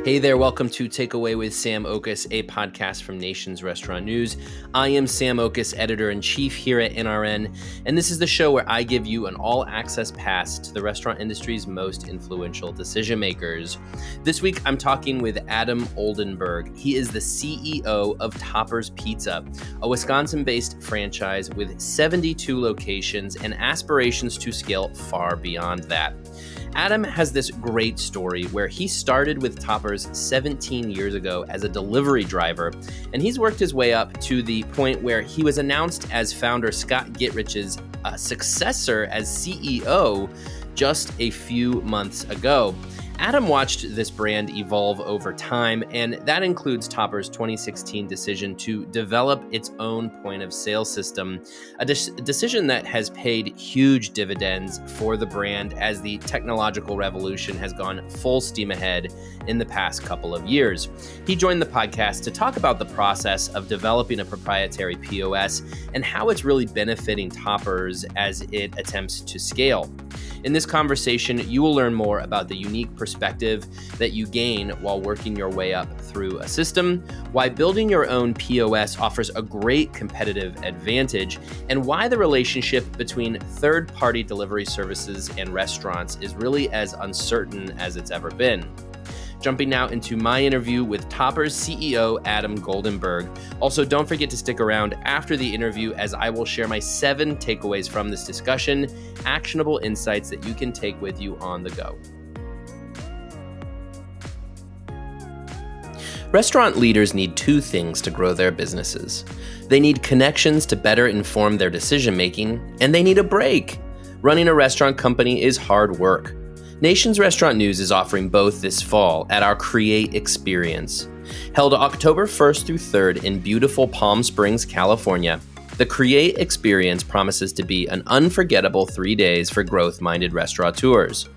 Hey there, welcome to Takeaway with Sam Oches, a podcast from Nation's Restaurant News. I am Sam Oches, editor-in-chief here at NRN, and this is the show where I give you an all-access pass to the restaurant industry's most influential decision makers. This week, I'm talking with Adam Oldenburg. He is the CEO of Toppers Pizza, a Wisconsin-based franchise with 72 locations and aspirations to scale far beyond that. Adam has this great story where he started with Toppers 17 years ago as a delivery driver, and he's worked his way up to the point where he was announced as founder Scott Gittrich's successor as CEO just a few months ago. Adam watched this brand evolve over time, and that includes Toppers' 2016 decision to develop its own point-of-sale system, a decision that has paid huge dividends for the brand as the technological revolution has gone full steam ahead in the past couple of years. He joined the podcast to talk about the process of developing a proprietary POS and how it's really benefiting Toppers as it attempts to scale. In this conversation, you will learn more about the unique perspective that you gain while working your way up through a system, why building your own POS offers a great competitive advantage, and why the relationship between third-party delivery services and restaurants is really as uncertain as it's ever been. Jumping now into my interview with Toppers CEO Adam Oldenburg. Also, don't forget to stick around after the interview as I will share my 7 takeaways from this discussion, actionable insights that you can take with you on the go. Restaurant leaders need 2 things to grow their businesses. They need connections to better inform their decision-making, and they need a break. Running a restaurant company is hard work. Nation's Restaurant News is offering both this fall at our Create Experience. Held October 1st through 3rd in beautiful Palm Springs, California, the Create Experience promises to be an unforgettable 3 days for growth-minded restaurateurs.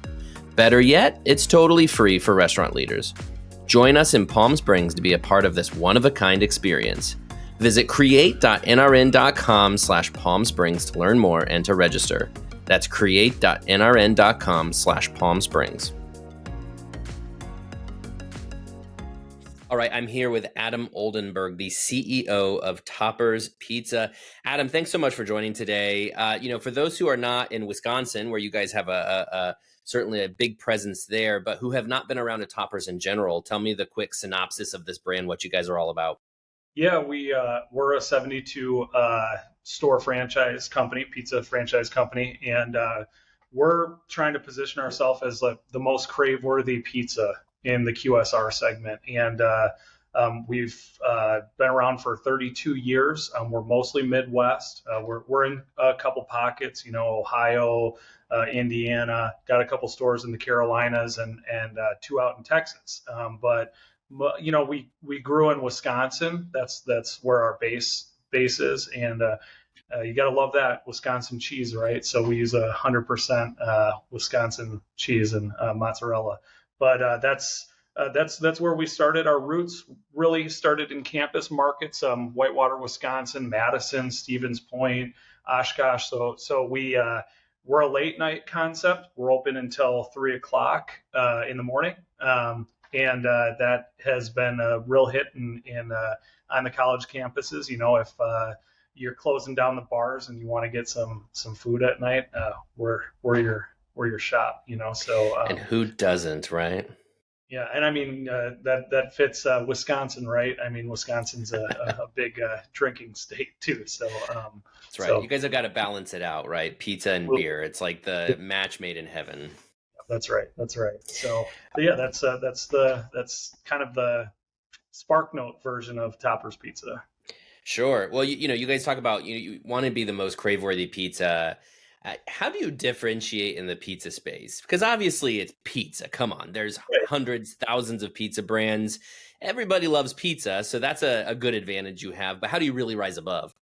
Better yet, it's totally free for restaurant leaders. Join us in Palm Springs to be a part of this one-of-a-kind experience. Visit create.nrn.com/Palm Springs to learn more and to register. That's create.nrn.com/Palm Springs. All right, I'm here with Adam Oldenburg, the CEO of Toppers Pizza. Adam, thanks so much for joining today. For those who are not in Wisconsin, where you guys have certainly a big presence there, but who have not been around at Toppers in general, tell me the quick synopsis of this brand, what you guys are all about. Yeah, we're a 72 store franchise company, pizza franchise company, and we're trying to position ourselves as the most crave-worthy pizza in the QSR segment. And we've been around for 32 years. We're mostly Midwest. We're in a couple pockets, Ohio, Indiana, got a couple stores in the Carolinas, and 2 out in Texas. But we grew in Wisconsin. That's where our base is, and you got to love that Wisconsin cheese, right? So we use 100% Wisconsin cheese and mozzarella. But that's where we started. Our roots really started in campus markets, Whitewater, Wisconsin, Madison, Stevens Point, Oshkosh. So we're a late night concept. We're open until 3:00 in the morning. And that has been a real hit on the college campuses. If you're closing down the bars and you want to get some food at night, we're your shop. So and who doesn't, right? Yeah, and I mean that fits Wisconsin, right? I mean Wisconsin's a big drinking state too. So that's right. So, you guys have got to balance it out, right? Pizza and beer. It's like the match made in heaven. That's right. So yeah, that's kind of the Spark Note version of Toppers Pizza. Sure. Well, you guys talk about you want to be the most crave-worthy pizza. How do you differentiate in the pizza space? Because obviously it's pizza. Come on, there's hundreds, thousands of pizza brands. Everybody loves pizza, so that's a good advantage you have. But how do you really rise above?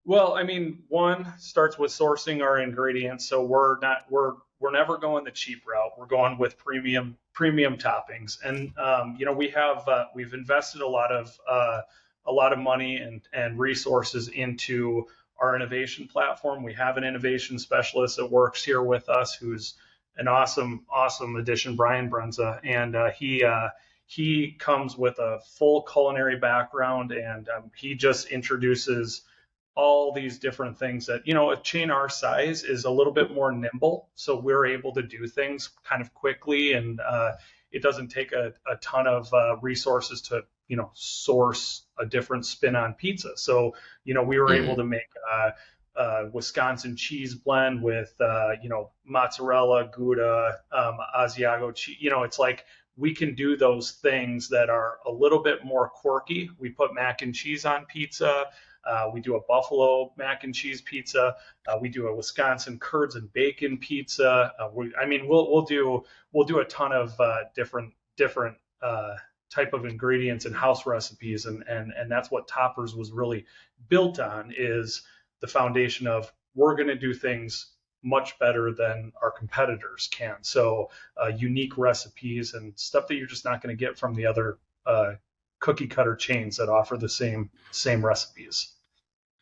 Well, I mean, one starts with sourcing our ingredients. So we're never going the cheap route. We're going with premium toppings, and we've invested a lot of money and resources into our innovation platform. We have an innovation specialist that works here with us, who's an awesome addition, Brian Brunza, and he he comes with a full culinary background, and he just introduces all these different things that, a chain our size is a little bit more nimble. So we're able to do things kind of quickly, and it doesn't take a ton of resources to, source a different spin on pizza. So, we were able to make Wisconsin cheese blend with, mozzarella, Gouda, Asiago cheese. It's like we can do those things that are a little bit more quirky. We put mac and cheese on pizza. We do a buffalo mac and cheese pizza. We do a Wisconsin curds and bacon pizza. We'll do a ton of different type of ingredients and house recipes, and that's what Toppers was really built on, is the foundation of we're going to do things much better than our competitors can. So unique recipes and stuff that you're just not going to get from the other cookie cutter chains that offer the same recipes.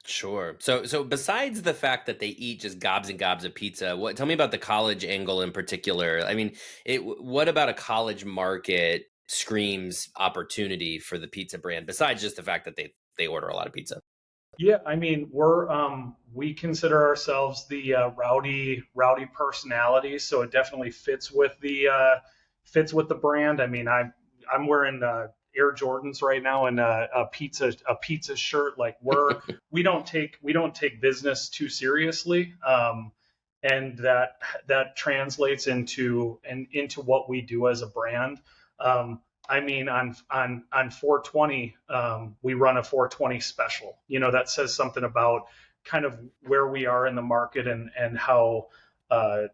Sure. So besides the fact that they eat just gobs and gobs of pizza, tell me about the college angle in particular. I mean, what about a college market screams opportunity for the pizza brand besides just the fact that they order a lot of pizza? Yeah, we consider ourselves the rowdy personality, so it definitely fits with the brand. I mean, I'm wearing Air Jordans right now and a pizza shirt. Like we don't take business too seriously, and that translates into what we do as a brand. On 420, we run a 420 special. That says something about kind of where we are in the market and how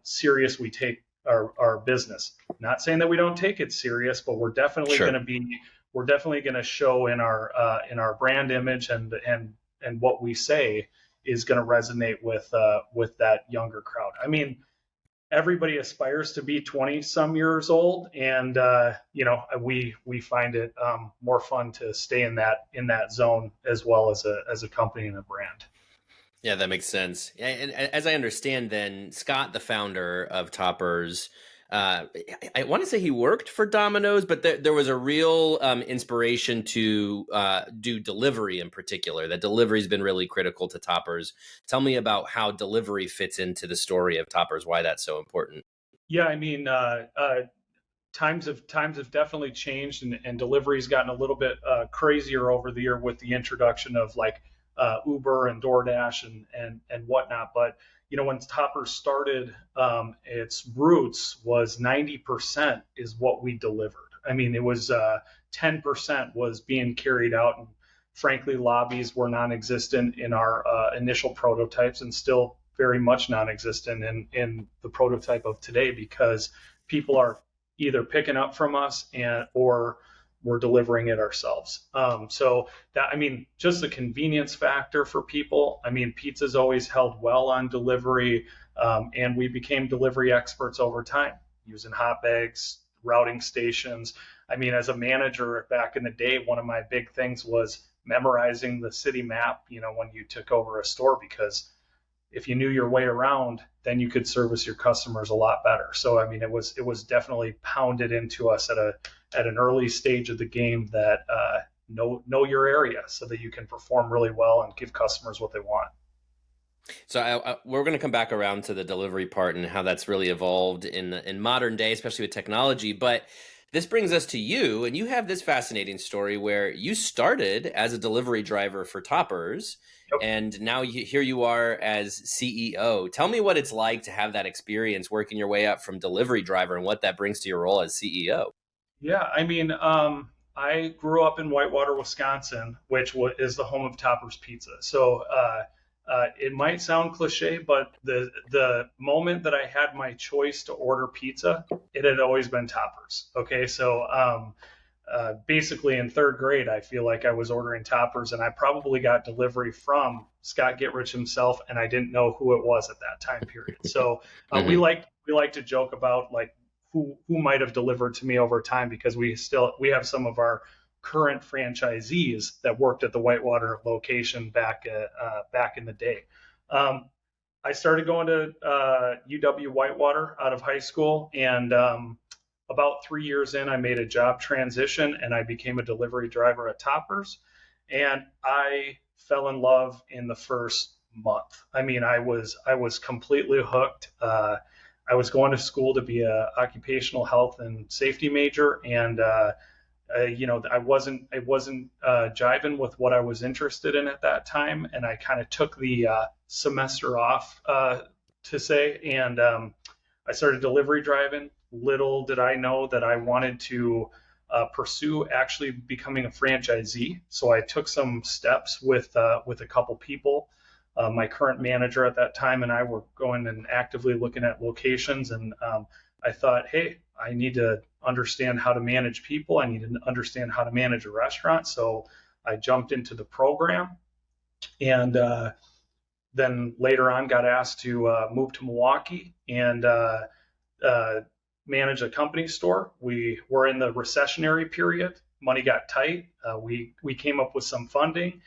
serious we take our business. Not saying that we don't take it serious, but we're definitely Sure. going to show in our brand image, and what we say is going to resonate with that younger crowd. I mean, everybody aspires to be 20 some years old, and we find it more fun to stay in that zone as well as a company and a brand. Yeah, that makes sense. And as I understand, then Scott, the founder of Toppers, I want to say he worked for Domino's, but there was a real inspiration to do delivery in particular. That delivery's been really critical to Toppers. Tell me about how delivery fits into the story of Toppers, why that's so important. Yeah, times have definitely changed, and delivery's gotten a little bit crazier over the year with the introduction of like Uber and DoorDash and whatnot. But when Toppers started, its roots was 90% is what we delivered. I mean, it was 10% was being carried out, and frankly, lobbies were non-existent in our initial prototypes, and still very much non-existent in the prototype of today, because people are either picking up from us or we're delivering it ourselves. So that, just the convenience factor for people. Pizza's always held well on delivery, and we became delivery experts over time, using hot bags, routing stations. As a manager back in the day, one of my big things was memorizing the city map, when you took over a store, because if you knew your way around, then you could service your customers a lot better. So it was definitely pounded into us at an early stage of the game that know your area so that you can perform really well and give customers what they want. So we're going to come back around to the delivery part and how that's really evolved in modern day, especially with technology. But this brings us to you, and you have this fascinating story where you started as a delivery driver for Toppers. Yep. And now here you are as CEO. Tell me what it's like to have that experience working your way up from delivery driver and what that brings to your role as CEO. Yeah, I grew up in Whitewater, Wisconsin, which is the home of Toppers Pizza. So it might sound cliche, but the moment that I had my choice to order pizza, it had always been Toppers. Okay, so basically in third grade, I feel like I was ordering Toppers, and I probably got delivery from Scott Gittrich himself, and I didn't know who it was at that time period. So we like to joke about like who might have delivered to me over time, because we have some of our current franchisees that worked at the Whitewater location back in the day. I started going to UW Whitewater out of high school, and about 3 years in, I made a job transition and I became a delivery driver at Toppers. And I fell in love in the first month. I mean, I was completely hooked. I was going to school to be a occupational health and safety major, and I wasn't jiving with what I was interested in at that time, and I kind of took the semester off to say, and I started delivery driving. Little did I know that I wanted to pursue actually becoming a franchisee. So I took some steps with a couple people. My current manager at that time and I were going and actively looking at locations, and I thought, hey, I need to understand how to manage people. I need to understand how to manage a restaurant. So I jumped into the program, and then later on got asked to move to Milwaukee and uh, manage a company store. We were in the recessionary period. Money got tight. We came up with some funding.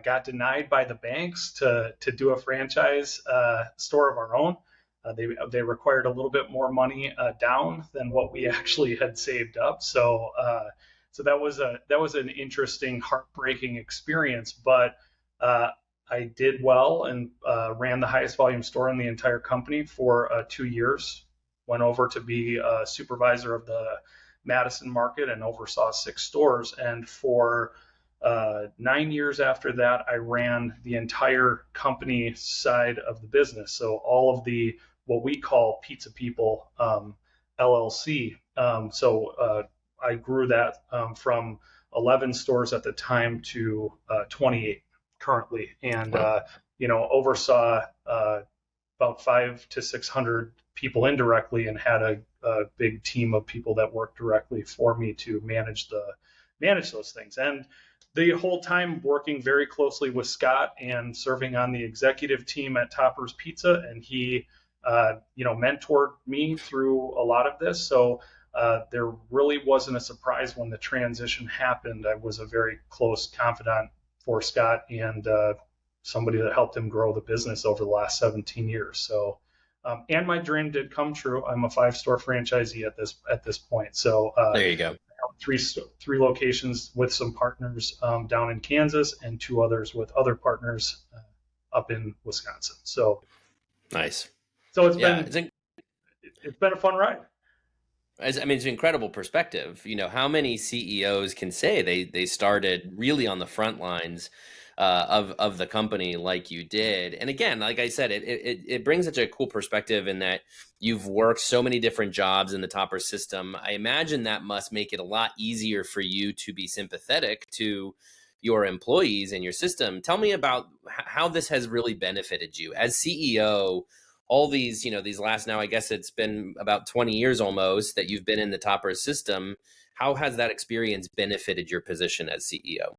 Got denied by the banks to do a franchise store of our own. They required a little bit more money down than what we actually had saved up. So that was an interesting, heartbreaking experience. But I did well and ran the highest volume store in the entire company for 2 years. Went over to be a supervisor of the Madison market and oversaw 6 stores. And for 9 years after that, I ran the entire company side of the business. So all of the what we call Pizza People LLC. I grew that from 11 stores at the time to 28 currently, and oversaw about 500 to 600 people indirectly, and had a big team of people that worked directly for me to manage those things. And the whole time working very closely with Scott and serving on the executive team at Toppers Pizza, and he mentored me through a lot of this. So there really wasn't a surprise when the transition happened. I was a very close confidant for Scott, and somebody that helped him grow the business over the last 17 years. So, and my dream did come true. I'm a 5-store franchisee at this point. So there you go. Three locations with some partners down in Kansas, and 2 others with other partners up in Wisconsin. So nice. So it's been a fun ride. I mean, it's an incredible perspective. How many CEOs can say they started really on the front lines of the company like you did? And again, like I said, it brings such a cool perspective in that you've worked so many different jobs in the Topper system. I imagine that must make it a lot easier for you to be sympathetic to your employees and your system. Tell me about how this has really benefited you as CEO. All these last, now I guess it's been about 20 years almost that you've been in the Topper system. How has that experience benefited your position as CEO?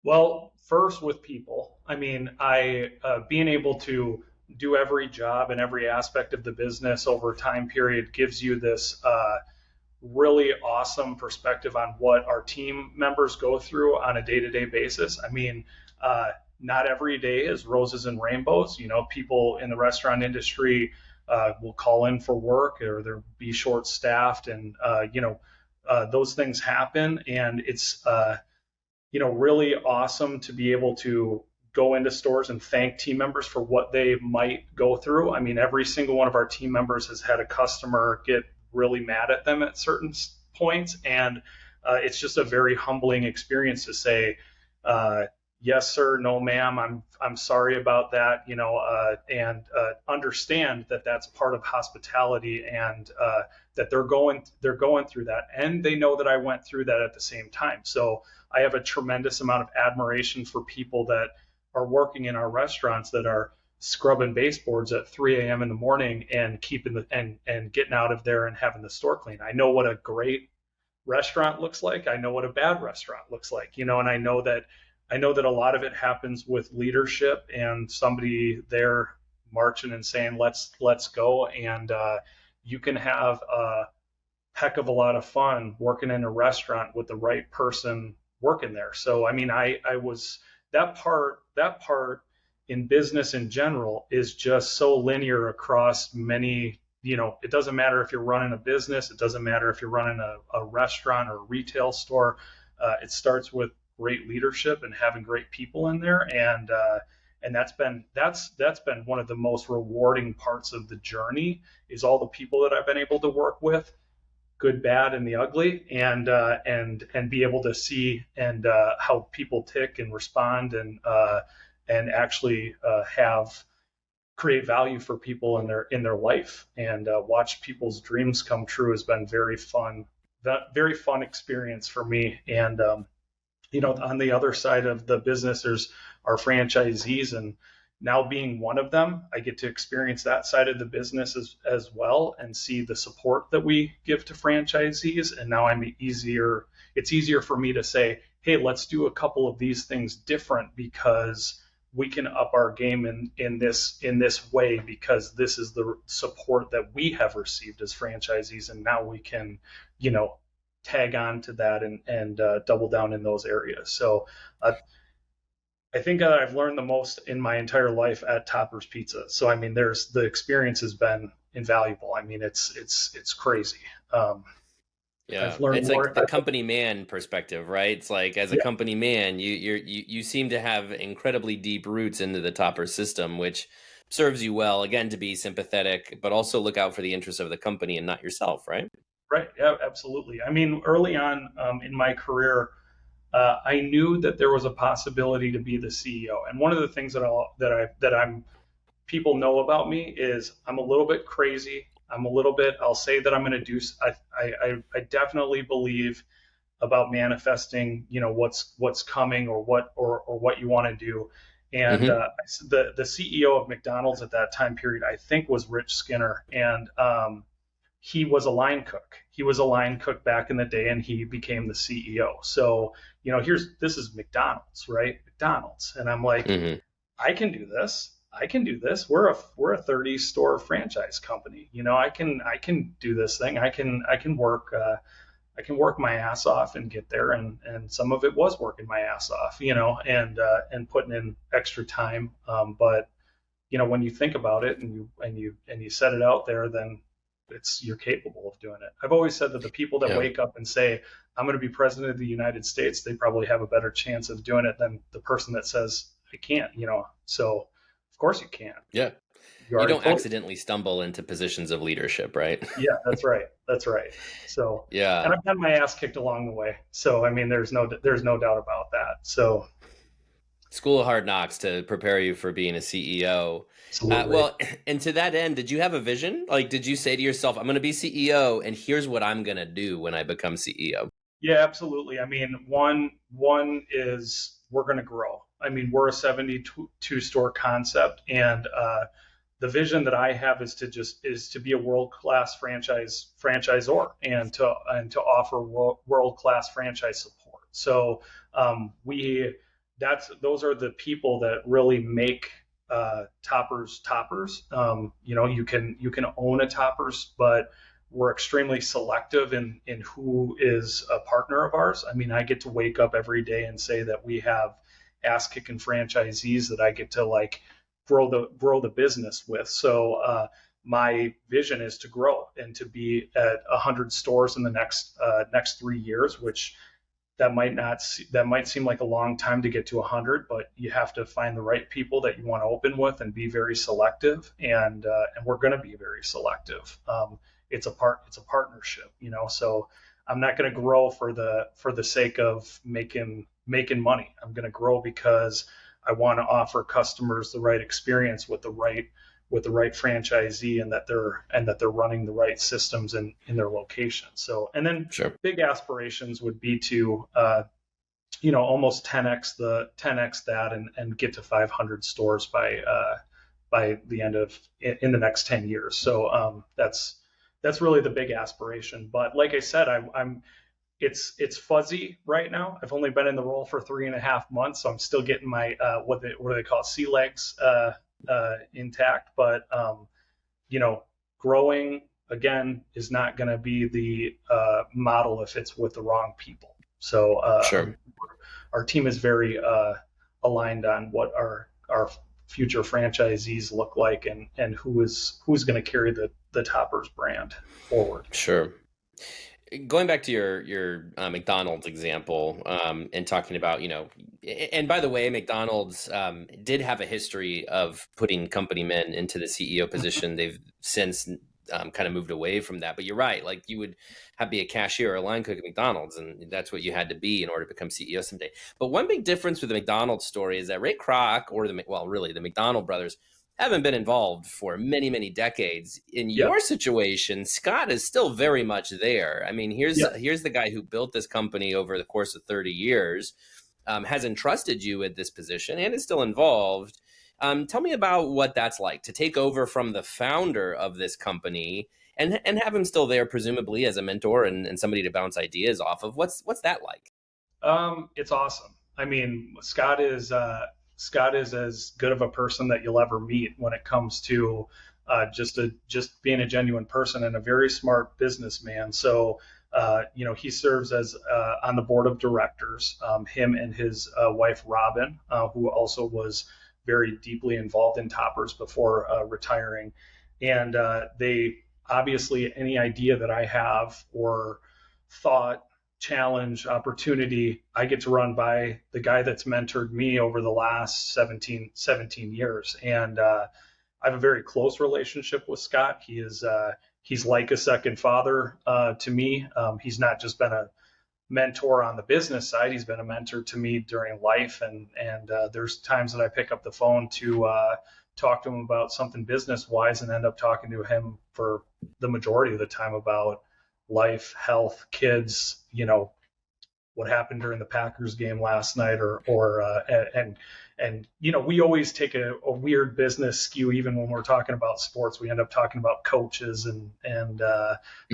Well, first with people. I mean, being able to do every job and every aspect of the business over a time period gives you this really awesome perspective on what our team members go through on a day-to-day basis. I mean, not every day is roses and rainbows. People in the restaurant industry will call in for work, or they'll be short-staffed, and those things happen. And it's really awesome to be able to go into stores and thank team members for what they might go through. I mean, every single one of our team members has had a customer get really mad at them at certain points, and it's just a very humbling experience to say, yes, sir, no, ma'am, I'm sorry about that, and understand that that's part of hospitality, and that they're going through that, and they know that I went through that at the same time. So I have a tremendous amount of admiration for people that are working in our restaurants that are scrubbing baseboards at 3 a.m. in the morning and keeping and getting out of there and having the store clean. I know what a great restaurant looks like. I know what a bad restaurant looks like, and I know that a lot of it happens with leadership and somebody there marching and saying, let's go. And you can have a heck of a lot of fun working in a restaurant with the right person working there. So, I mean, I was that part in business in general is just so linear across many it doesn't matter if you're running a business, it doesn't matter if you're running a restaurant or a retail store. It starts with great leadership and having great people in there, and that's been one of the most rewarding parts of the journey, is all the people that I've been able to work with, good, bad, and the ugly, and be able to see and how people tick and respond, and actually have create value for people in their life, and watch people's dreams come true has been very fun experience for me. And on the other side of the business, there's our franchisees, and now being one of them, I get to experience that side of the business as well, and see the support that we give to franchisees. And now it's easier for me to say, hey, let's do a couple of these things different, because we can up our game in this way, because this is the support that we have received as franchisees, and now we can, tag on to that and double down in those areas. So I think that I've learned the most in my entire life at Topper's Pizza. So I mean, the experience has been invaluable. I mean, it's crazy. Yeah, I've learned it's more. like the company man perspective, right? It's like, as a Yeah, company man, you seem to have incredibly deep roots into the Topper system, which serves you well, again, to be sympathetic, but also look out for the interests of the company and not yourself, right? right. Yeah, absolutely. I mean, early on in my career, I knew that there was a possibility to be the CEO. And one of the things that I'm people know about me is I'm a little bit crazy. I'll say that I'm going to do. I definitely believe about manifesting, what's coming, or what you want to do. And Hmm. the CEO of McDonald's at that time period, I think, was Rich Skinner, and he was a line cook. He was a line cook back in the day, and he became the CEO. So, this is McDonald's, right? McDonald's, and I'm like, Hmm. I can do this. I can do this. We're a 30 store franchise company. I can do this thing. I can work my ass off and get there, and some of it was working my ass off, and putting in extra time. But when you think about it, and you set it out there, then you're capable of doing it. I've always said that the people that Yeah. wake up and say, I'm going to be president of the United States, they probably have a better chance of doing it than the person that says, I can't. So of course you can. Yeah. You You already don't told me. accidentally stumble into positions of leadership, right? Yeah, that's right. That's right. So, and Yeah. I've had my ass kicked along the way. So, I mean, there's no doubt about that. So, School of Hard Knocks to prepare you for being a CEO. absolutely. Well, and to that end, did you have a vision? Like, did you say to yourself, I'm going to be CEO, and here's what I'm going to do when I become CEO? Yeah, absolutely. I mean, one is we're going to grow. I mean, we're a 72 store concept, and the vision that I have is to be a world class franchisor, and to offer world class franchise support. So we that's those are the people that really make toppers. You can own a toppers, but we're extremely selective in who is a partner of ours. I mean, I get to wake up every day and say that we have ass kicking franchisees that I get to like grow the business with. So my vision is to grow and to be at 100 stores in the next 3 years, which that might seem like a long time to get to 100, but you have to find the right people that you want to open with and be very selective, and we're going to be very selective. It's a partnership, So I'm not going to grow for the sake of making money. I'm going to grow because I want to offer customers the right experience with the right franchisee, and that they're running the right systems in their location. So, and then Sure. big aspirations would be to almost 10x that, and get to 500 stores by the end of in the next 10 years. So that's really the big aspiration. But like I said, it's fuzzy right now. I've only been in the role for 3.5 months, so I'm still getting my what do they call it, sea legs intact. But growing again is not going to be the model if it's with the wrong people. So Sure. our team is very aligned on what our future franchisees look like, and who's going to carry the Toppers brand forward. Sure. Going back to your McDonald's example, and talking about, and by the way, McDonald's did have a history of putting company men into the CEO position. They've since kind of moved away from that. But you're right, like you would have to be a cashier or a line cook at McDonald's, and that's what you had to be in order to become CEO someday. But one big difference with the McDonald's story is that Ray Kroc, or really the McDonald brothers, haven't been involved for many, many decades. In your situation, Scott is still very much there. I mean, here's the guy who built this company over the course of 30 years, has entrusted you with this position and is still involved. Tell me about what that's like to take over from the founder of this company and have him still there, presumably as a mentor and somebody to bounce ideas off of. What's that like? It's awesome. I mean, Scott is as good of a person that you'll ever meet when it comes to just being a genuine person and a very smart businessman. So, he serves as on the board of directors. Him and his wife Robin, who also was very deeply involved in Toppers before retiring, and they obviously any idea that I have or thought, challenge, opportunity, I get to run by the guy that's mentored me over the last 17 years. And I have a very close relationship with Scott. He's like a second father to me. He's not just been a mentor on the business side. He's been a mentor to me during life. And there's times that I pick up the phone to talk to him about something business wise and end up talking to him for the majority of the time about life, health, kids, what happened during the Packers game last night, and we always take a weird business skew. Even when we're talking about sports, we end up talking about coaches and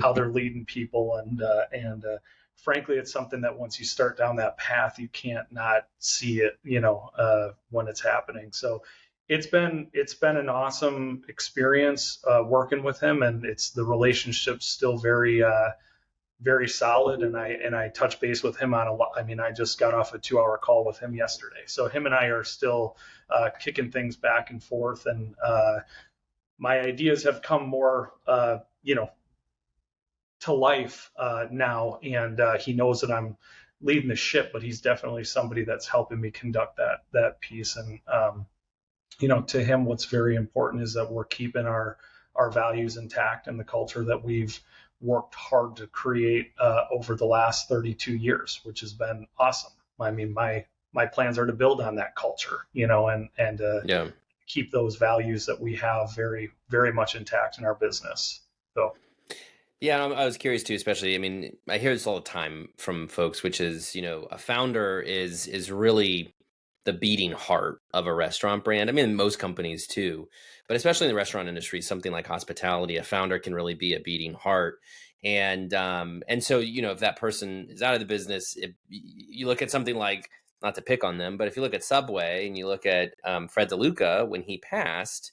how they're leading people. And frankly, it's something that once you start down that path, you can't not see it, when it's happening. So it's been an awesome experience working with him, and the relationship's still very very solid. And I touch base with him on a lot. I mean, I just got off a 2-hour call with him yesterday, so him and I are still kicking things back and forth. And my ideas have come more to life now, and he knows that I'm leading the ship, but he's definitely somebody that's helping me conduct that piece. And to him, what's very important is that we're keeping our values intact and the culture that we've worked hard to create over the last 32 years, which has been awesome. I mean, my plans are to build on that culture, and keep those values that we have very, very much intact in our business. So. Yeah, I was curious too, especially, I mean, I hear this all the time from folks, which is, a founder is really the beating heart of a restaurant brand. I mean, most companies too, but especially in the restaurant industry, something like hospitality, a founder can really be a beating heart. And so, if that person is out of the business, you look at something like, not to pick on them, but if you look at Subway and you look at Fred DeLuca, when he passed,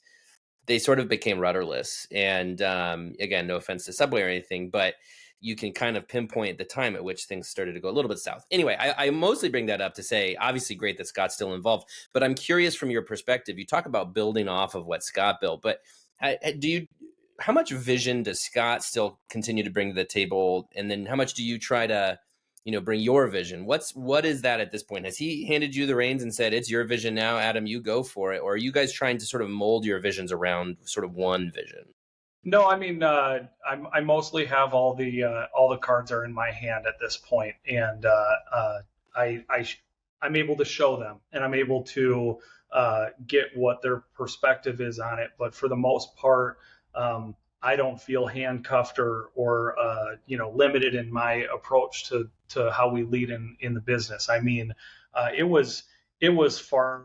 they sort of became rudderless. And again, no offense to Subway or anything, but you can kind of pinpoint the time at which things started to go a little bit south. Anyway, I mostly bring that up to say, obviously great that Scott's still involved, but I'm curious from your perspective, you talk about building off of what Scott built, but how much vision does Scott still continue to bring to the table? And then how much do you try to, bring your vision? What is that at this point? Has he handed you the reins and said, it's your vision now, Adam, you go for it? Or are you guys trying to sort of mold your visions around sort of one vision? No, I mean, I mostly have all the cards are in my hand at this point, and I'm able to show them, and I'm able to get what their perspective is on it. But for the most part, I don't feel handcuffed or limited in my approach to how we lead in the business. I mean, it was far.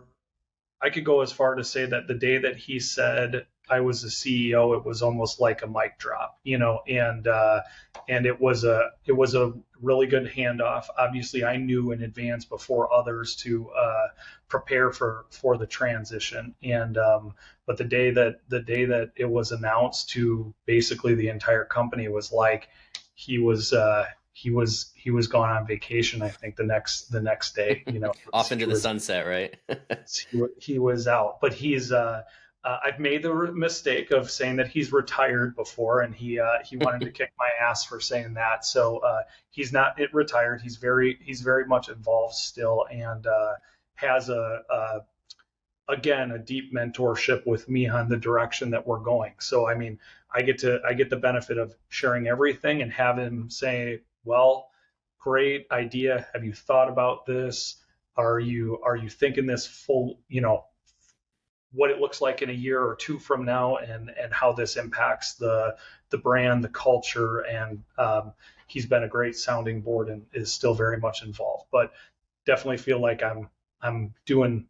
I could go as far to say that the day that he said I was the CEO, it was almost like a mic drop, and it was a really good handoff. Obviously, I knew in advance before others to prepare for the transition, and but the day that it was announced to basically the entire company was like he was he was gone on vacation. I think the next day, Off into the sunset, right? he was out. But I've made the mistake of saying that he's retired before, and he wanted to kick my ass for saying that. So he's not retired. He's very much involved still, and has again a deep mentorship with me on the direction that we're going. So I mean, I get the benefit of sharing everything and have him say, well, great idea. Have you thought about this? Are you thinking this full, what it looks like in a year or two from now, and how this impacts the brand, the culture, and he's been a great sounding board and is still very much involved. But definitely feel like I'm doing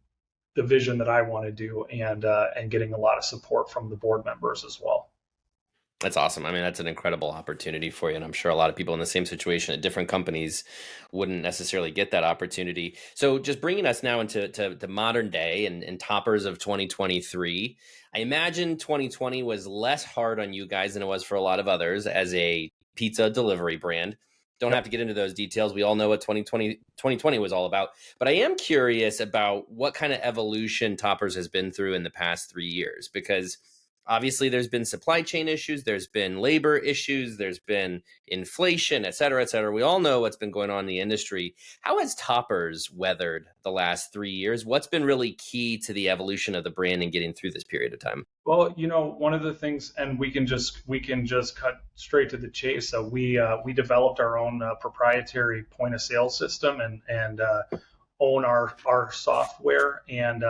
the vision that I want to do, and getting a lot of support from the board members as well. That's awesome. I mean, that's an incredible opportunity for you. And I'm sure a lot of people in the same situation at different companies wouldn't necessarily get that opportunity. So just bringing us now into the modern day and toppers of 2023, I imagine 2020 was less hard on you guys than it was for a lot of others as a pizza delivery brand. Don't have to get into those details. We all know what 2020 was all about. But I am curious about what kind of evolution Toppers has been through in the past 3 years, because obviously there's been supply chain issues, there's been labor issues, there's been inflation, et cetera, et cetera. We all know what's been going on in the industry. How has Toppers weathered the last 3 years? What's been really key to the evolution of the brand and getting through this period of time? Well, one of the things, and we can just cut straight to the chase. So we developed our own proprietary point of sale system, and own our software. And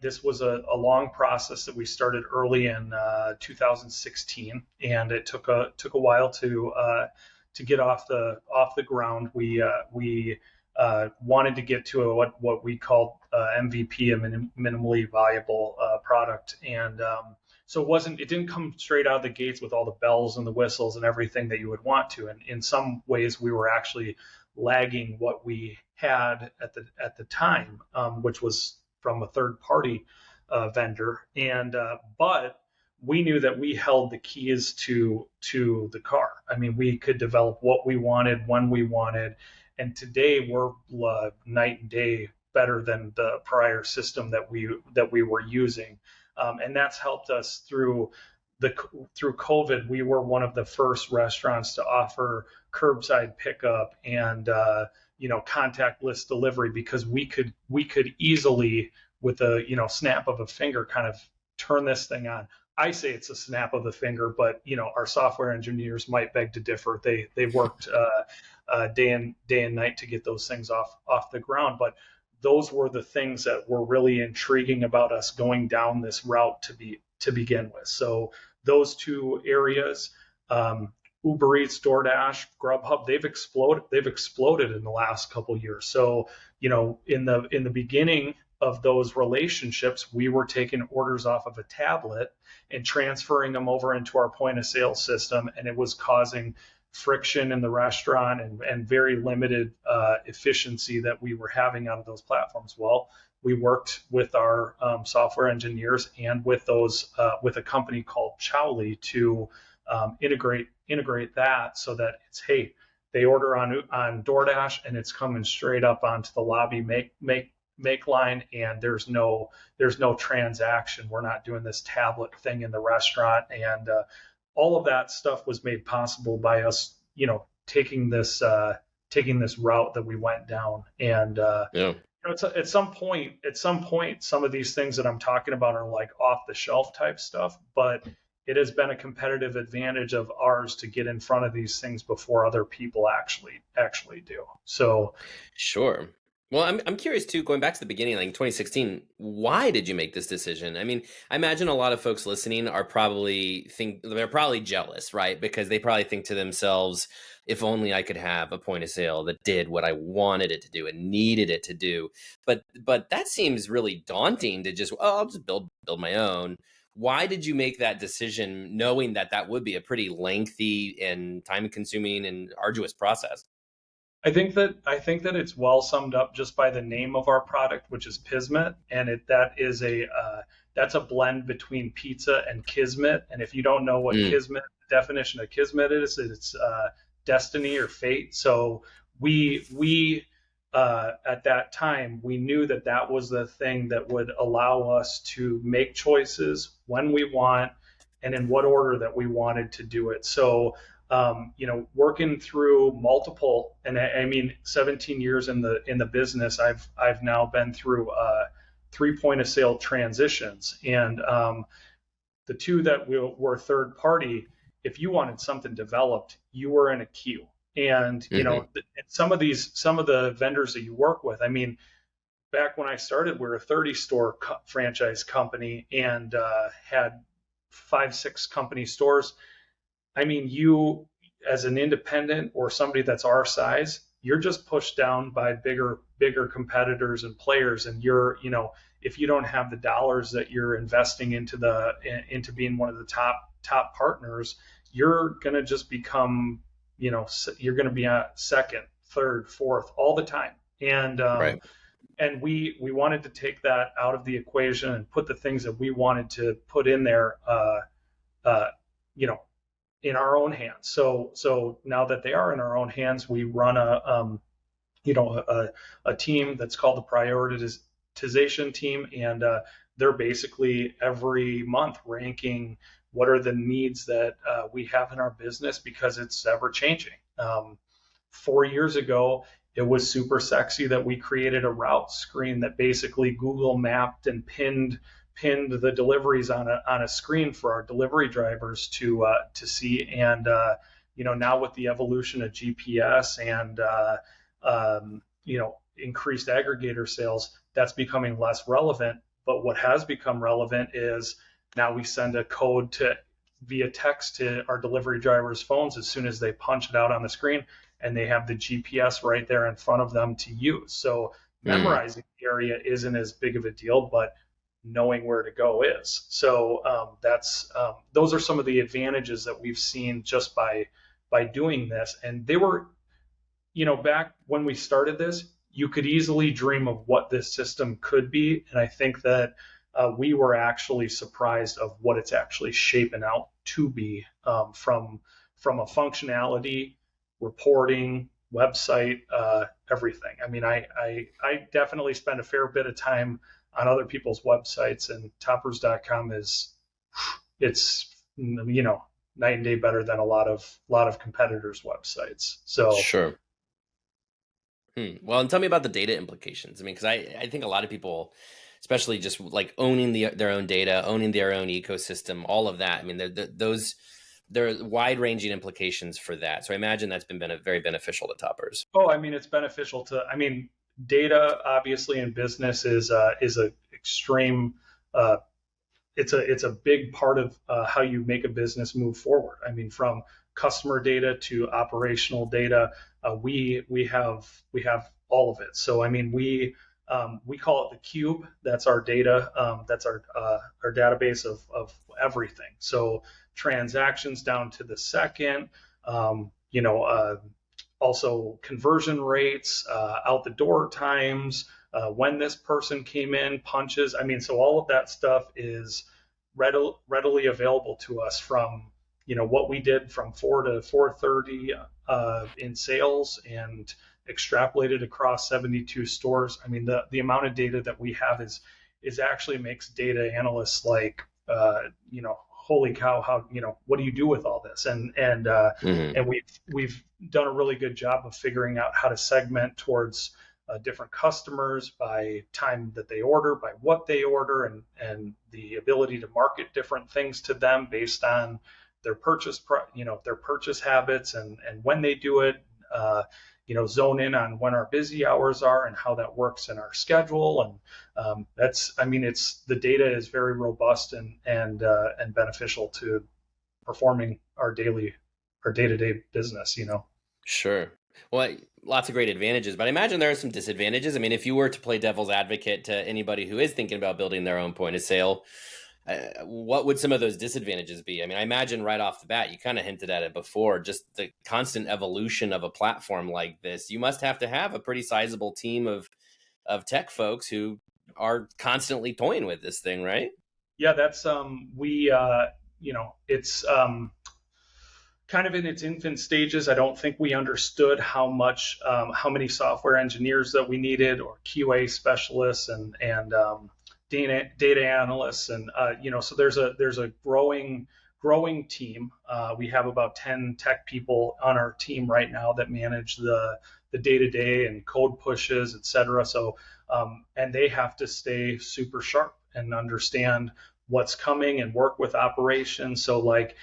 this was a long process that we started early in 2016, and it took a while to get off the ground. We wanted to get to what we called MVP, a minimally viable product, and so it didn't come straight out of the gates with all the bells and the whistles and everything that you would want to. And in some ways, we were actually lagging what we had at the time, which was from a third party vendor, and but we knew that we held the keys to the car. I mean, we could develop what we wanted when we wanted. And today we're night and day better than the prior system that we were using, and that's helped us through COVID. We were one of the first restaurants to offer curbside pickup and contactless delivery, because we could easily, with a snap of a finger, kind of turn this thing on. I say it's a snap of the finger, but our software engineers might beg to differ. They worked day and night to get those things off the ground. But those were the things that were really intriguing about us going down this route to begin with. So those two areas, Uber Eats, DoorDash, Grubhub, they've exploded in the last couple of years. So in the beginning of those relationships, we were taking orders off of a tablet and transferring them over into our point of sale system, and it was causing friction in the restaurant and very limited efficiency that we were having out of those platforms. Well, we worked with our software engineers and with a company called Chowly to integrate that, so that it's, hey, they order on DoorDash and it's coming straight up onto the lobby make line, and there's no transaction. We're not doing this tablet thing in the restaurant, and all of that stuff was made possible by us, taking this route that we went down. And at some point, some of these things that I'm talking about are like off the shelf type stuff, but it has been a competitive advantage of ours to get in front of these things before other people actually do. So, sure. Well, I'm curious too, going back to the beginning, like 2016, why did you make this decision? I mean, I imagine a lot of folks listening are they're probably jealous, right? Because they probably think to themselves, if only I could have a point of sale that did what I wanted it to do and needed it to do. But that seems really daunting to just, I'll just build my own. Why did you make that decision, knowing that would be a pretty lengthy and time-consuming and arduous process? I think that it's well summed up just by the name of our product, which is Pismet, and that's a blend between pizza and kismet. And if you don't know what Kismet, the definition of Kismet is, it's destiny or fate. So we at that time, we knew that that was the thing that would allow us to make choices when we want and in what order that we wanted to do it. So, working through multiple, and I mean, 17 years in the business, I've now been through 3 point of sale transitions, and the two that were third party. If you wanted something developed, you were in a queue. And some of the vendors that you work with, I mean, back when I started, we were a 30 store franchise company and had 5-6 company stores. I mean, you as an independent or somebody that's our size, you're just pushed down by bigger competitors and players, and if you don't have the dollars that you're investing into being one of the top partners, you're going to just become, you're going to be a second, third, fourth all the time. And Right. and we wanted to take that out of the equation and put the things that we wanted to put in there, you know, in our own hands. So now that they are in our own hands, we run a team that's called the prioritization team, and they're basically every month ranking what are the needs that we have in our business, because it's ever changing. 4 years ago, it was super sexy that we created a route screen that basically Google mapped and pinned the deliveries on a screen for our delivery drivers to see. And now with the evolution of GPS and increased aggregator sales, that's becoming less relevant. But what has become relevant is now we send a code via text to our delivery drivers' phones as soon as they punch it out on the screen, and they have the GPS right there in front of them to use. So memorizing the area isn't as big of a deal, but knowing where to go is. So those are some of the advantages that we've seen just by doing this. And they were, back when we started this, you could easily dream of what this system could be. And I think that we were actually surprised of what it's actually shaping out to be, from a functionality, reporting, website, everything. I mean, I definitely spend a fair bit of time on other people's websites, and toppers.com it's night and day better than a lot of competitors' websites. So sure. Well, and tell me about the data implications. I mean, because I think a lot of people, especially just like owning their own data, owning their own ecosystem, all of that. I mean, there are wide-ranging implications for that. So I imagine that's been very beneficial to Toppers. Oh, I mean, it's beneficial to. I mean, data obviously in business is a extreme. It's a big part of how you make a business move forward. I mean, from customer data to operational data, we have all of it. So I mean, we call it the cube. That's our data. That's our database of everything. So transactions down to the second. Also conversion rates, out the door times, when this person came in, punches. I mean, so all of that stuff is readily available to us from, what we did from 4 to 4:30 in sales and extrapolated across 72 stores. I mean, the amount of data that we have is actually makes data analysts like, holy cow, how, what do you do with all this? And we've done a really good job of figuring out how to segment towards different customers by time that they order, by what they order, and the ability to market different things to them based on their purchase habits and when they do it. Zone in on when our busy hours are and how that works in our schedule. And the data is very robust and beneficial to performing our day-to-day business. Sure. Well, lots of great advantages, but I imagine there are some disadvantages. I mean, if you were to play devil's advocate to anybody who is thinking about building their own point of sale, what would some of those disadvantages be? I mean, I imagine right off the bat, you kind of hinted at it before, just the constant evolution of a platform like this. You must have to have a pretty sizable team of tech folks who are constantly toying with this thing, right? Yeah, that's it's kind of in its infant stages. I don't think we understood how many software engineers that we needed, or QA specialists, and data analysts, and so there's a growing team. We have about 10 tech people on our team right now that manage the day-to-day and code pushes, et cetera. So and they have to stay super sharp and understand what's coming and work with operations. So like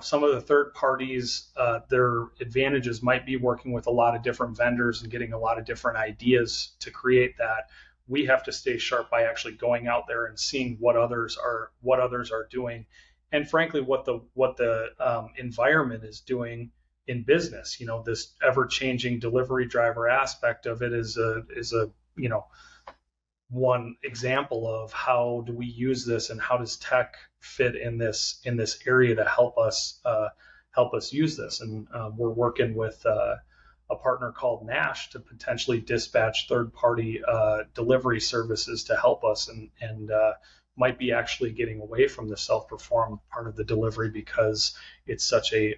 some of the third parties, their advantages might be working with a lot of different vendors and getting a lot of different ideas to create that. We have to stay sharp by actually going out there and seeing what others are doing, and frankly, what the environment is doing in business. This ever-changing delivery driver aspect of it is a one example of how do we use this, and how does tech fit in this area to help us use this. And we're working with a partner called Nash to potentially dispatch third-party delivery services to help us, and might be actually getting away from the self-perform part of the delivery, because it's such a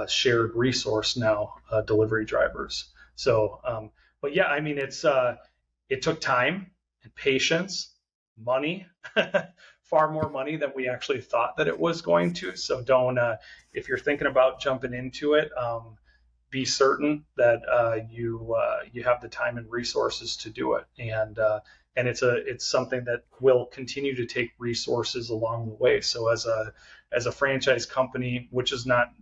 shared resource now, delivery drivers. So, but yeah, I mean, it took time and patience, money, far more money than we actually thought that it was going to. So don't, if you're thinking about jumping into it, be certain that you have the time and resources to do it, and it's something that will continue to take resources along the way. So as a franchise company, which is not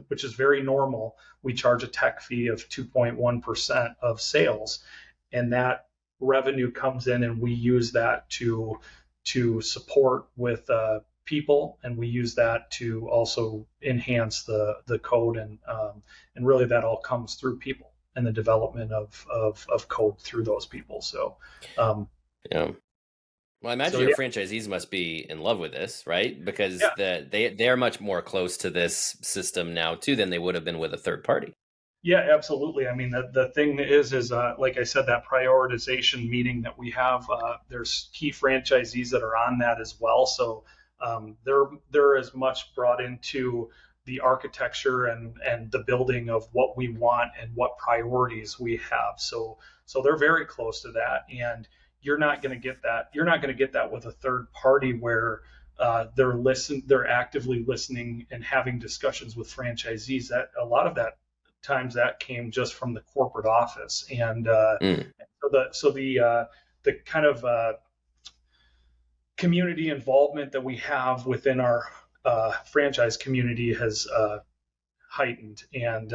which is very normal, we charge a tech fee of 2.1% of sales, and that revenue comes in, and we use that to support with people, and we use that to also enhance the code, and really that all comes through people and the development of code through those people. So yeah. Well, I imagine your franchisees must be in love with this, right? Because they're much more close to this system now too than they would have been with a third party. Yeah, absolutely. I mean, the thing is like I said, that prioritization meeting that we have, there's key franchisees that are on that as well. So they're as much brought into the architecture and the building of what we want and what priorities we have. So they're very close to that, and you're not going to get that. You're not going to get that with a third party where they're actively listening and having discussions with franchisees. That a lot of that times that came just from the corporate office, and so the kind of community involvement that we have within our franchise community has heightened, and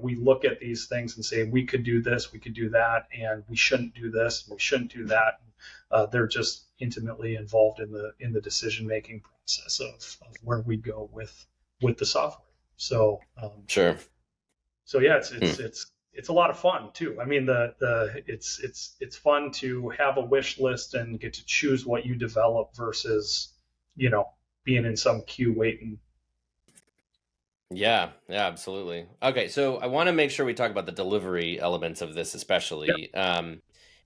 we look at these things and say, we could do this, we could do that, and we shouldn't do this, we shouldn't do that. They're just intimately involved in the decision making process of where we go with the software. So sure. So yeah, it's a lot of fun too. I mean, it's fun to have a wish list and get to choose what you develop versus being in some queue waiting. Yeah, absolutely. Okay, so I want to make sure we talk about the delivery elements of this, especially. Yep.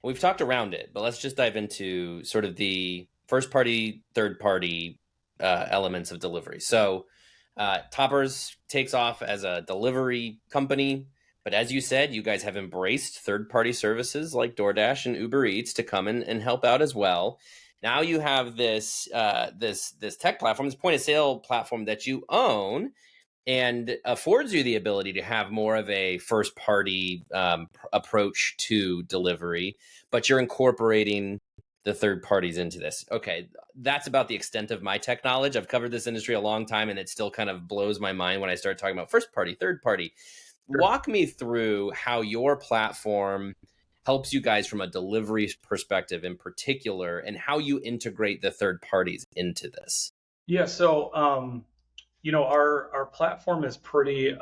We've talked around it, but let's just dive into sort of the first party, third party elements of delivery. So Toppers takes off as a delivery company, but as you said, you guys have embraced third party services like DoorDash and Uber Eats to come in and help out as well. Now you have this tech platform, this point of sale platform that you own, and affords you the ability to have more of a first party approach to delivery, but you're incorporating the third parties into this. Okay, that's about the extent of my tech knowledge. I've covered this industry a long time, and it still kind of blows my mind when I start talking about first party, third party. Sure. Walk me through how your platform helps you guys from a delivery perspective in particular, and how you integrate the third parties into this. Yeah, so our platform is pretty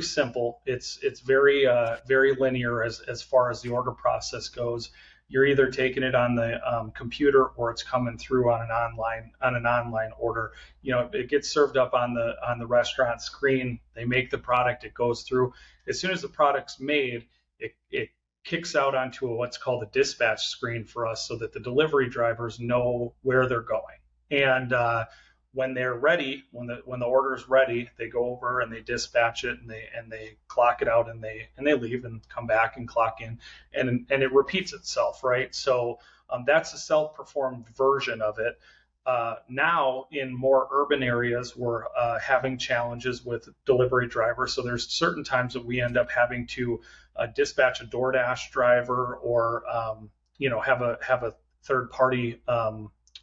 simple. It's very linear as far as the order process goes. You're either taking it on the computer, or it's coming through on an online order. It gets served up on the restaurant screen. They make the product. It goes through. As soon as the product's made, it kicks out onto what's called a dispatch screen for us, so that the delivery drivers know where they're going. And when they're ready, when the order is ready, they go over and they dispatch it, and they clock it out, and they leave and come back and clock in, and it repeats itself, right? So that's a self-performed version of it. Now in more urban areas, we're having challenges with delivery drivers. So there's certain times that we end up having to dispatch a DoorDash driver, or have a third party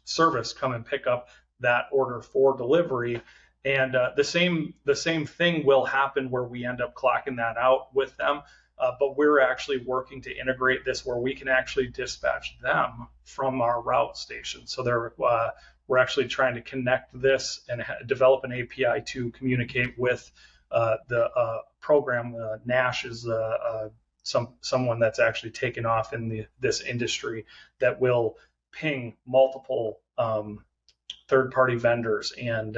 service come and pick up that order for delivery. And the same thing will happen where we end up clocking that out with them. But we're actually working to integrate this where we can actually dispatch them from our route station. So we're actually trying to connect this and develop an API to communicate with the program. Nash is someone that's actually taken off in this industry that will ping multiple third-party vendors, and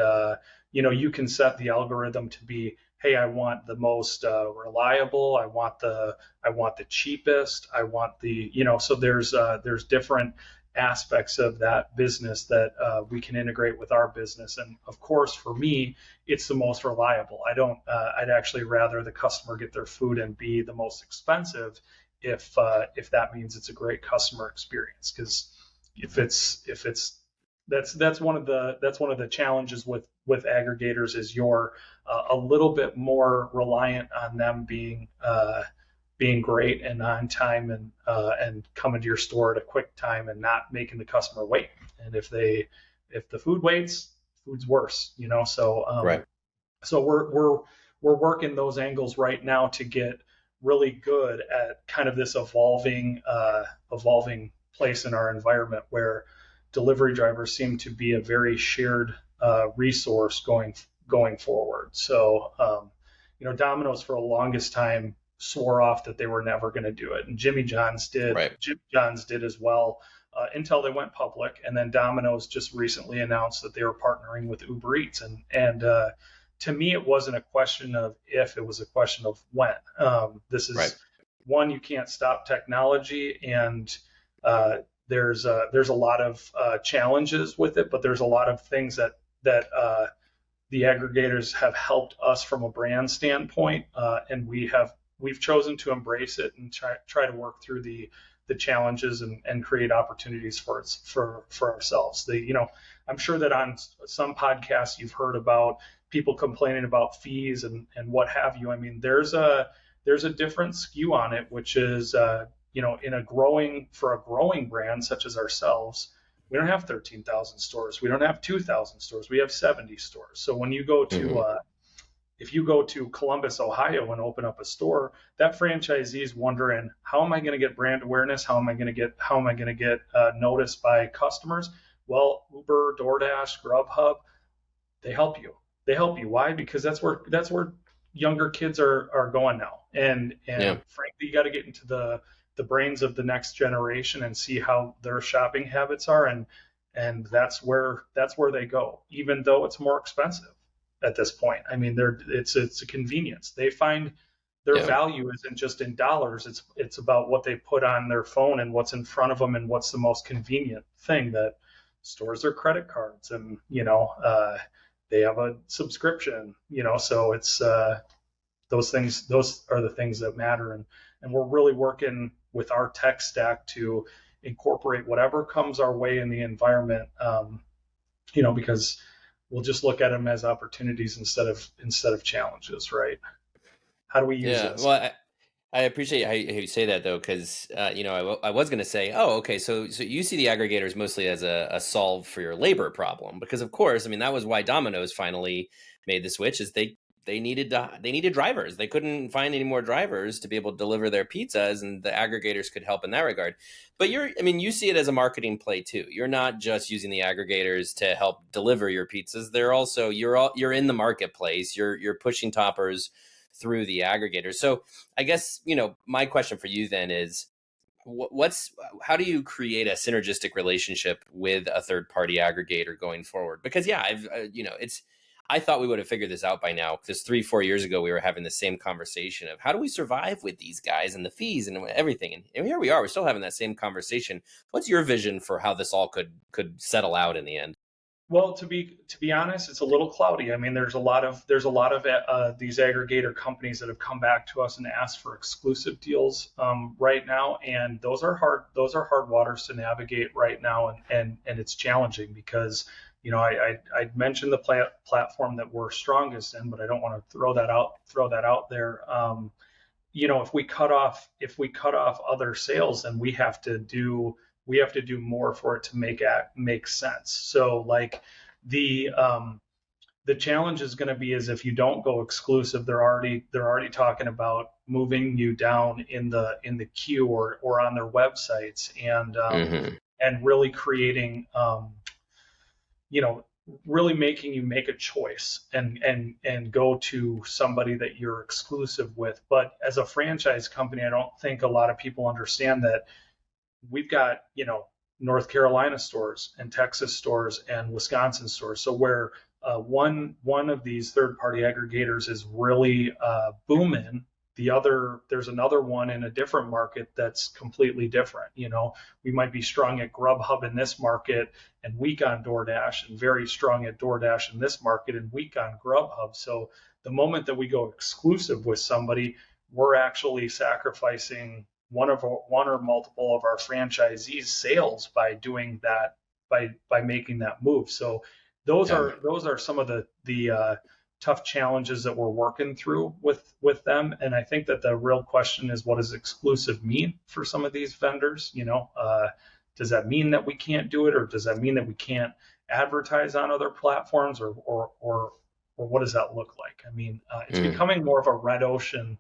you can set the algorithm to be, hey, I want the most reliable, I want the cheapest, I want the so there's different aspects of that business that we can integrate with our business. And of course, for me, it's the most reliable. I'd actually rather the customer get their food and be the most expensive if that means it's a great customer experience. Because if it's that's one of the challenges with aggregators, is you're a little bit more reliant on them being great and on time, and coming to your store at a quick time and not making the customer wait. And if the food waits, food's worse, So right. So we're working those angles right now to get really good at kind of this evolving place in our environment, where delivery drivers seem to be a very shared resource going forward. So Domino's for the longest time swore off that they were never going to do it, and Jimmy John's did. Right. Jimmy John's did as well until they went public, and then Domino's just recently announced that they were partnering with Uber Eats, and to me, it wasn't a question of if, it was a question of when. This is right. One, you can't stop technology, and there's a lot of challenges with it, but there's a lot of things that the aggregators have helped us from a brand standpoint, and we've chosen to embrace it and try to work through the challenges and create opportunities for ourselves. I'm sure that on some podcasts you've heard about people complaining about fees and what have you. I mean, there's a different skew on it, which is for a growing brand such as ourselves, we don't have 13,000 stores. We don't have 2,000 stores. We have 70 stores. So when you go to if you go to Columbus, Ohio, and open up a store, that franchisee is wondering, how am I going to get brand awareness? How am I going to get noticed by customers? Well, Uber, DoorDash, Grubhub, they help you. Why? Because that's where younger kids are going now. And frankly, you got to get into the brains of the next generation and see how their shopping habits are, and that's where they go, even though it's more expensive at this point. I mean, it's a convenience. They find their value isn't just in dollars. It's about what they put on their phone and what's in front of them and what's the most convenient thing. That stores their credit cards, and they have a subscription. So it's those things. Those are the things that matter, and we're really working with our tech stack to incorporate whatever comes our way in the environment. Because we'll just look at them as opportunities instead of challenges, right? How do we use this? Well, I appreciate how you say that, though, because I was going to say, okay, so you see the aggregators mostly as a solve for your labor problem, because of course, I mean, that was why Domino's finally made the switch, is they needed drivers. They couldn't find any more drivers to be able to deliver their pizzas, and the aggregators could help in that regard. But you see it as a marketing play too. You're not just using the aggregators to help deliver your pizzas. They're also you're in the marketplace. You're pushing toppers through the aggregators. So I guess my question for you then is, how do you create a synergistic relationship with a third party aggregator going forward? Because I thought we would have figured this out by now, because 3-4 years ago, we were having the same conversation of how do we survive with these guys and the fees and everything. And here we are, we're still having that same conversation. What's your vision for how this all could settle out in the end? Well, to be honest, it's a little cloudy. I mean, there's a lot of these aggregator companies that have come back to us and asked for exclusive deals right now, and those are hard. Those are hard waters to navigate right now, and it's challenging because I mentioned the platform that we're strongest in, but I don't want to throw that out there. If we cut off other sales, then we have to do more for it to make sense. So like the challenge is going to be is if you don't go exclusive, they're already talking about moving you down in the queue or on their websites, Hmm. and really creating you know really making you make a choice and go to somebody that you're exclusive with. But as a franchise company, I don't think a lot of people understand that we've got North Carolina stores and Texas stores and Wisconsin stores. So where one of these third party aggregators is really booming, there's another one in a different market that's completely different. We might be strong at Grubhub in this market and weak on DoorDash, and very strong at DoorDash in this market and weak on Grubhub. So the moment that we go exclusive with somebody, we're actually sacrificing one or multiple of our franchisees' sales by doing that, by making that move. So Yeah. those are some of the tough challenges that we're working through with them. And I think that the real question is, what does exclusive mean for some of these vendors? Does that mean that we can't do it, or does that mean that we can't advertise on other platforms, or what does that look like? I mean, it's Mm. becoming more of a red ocean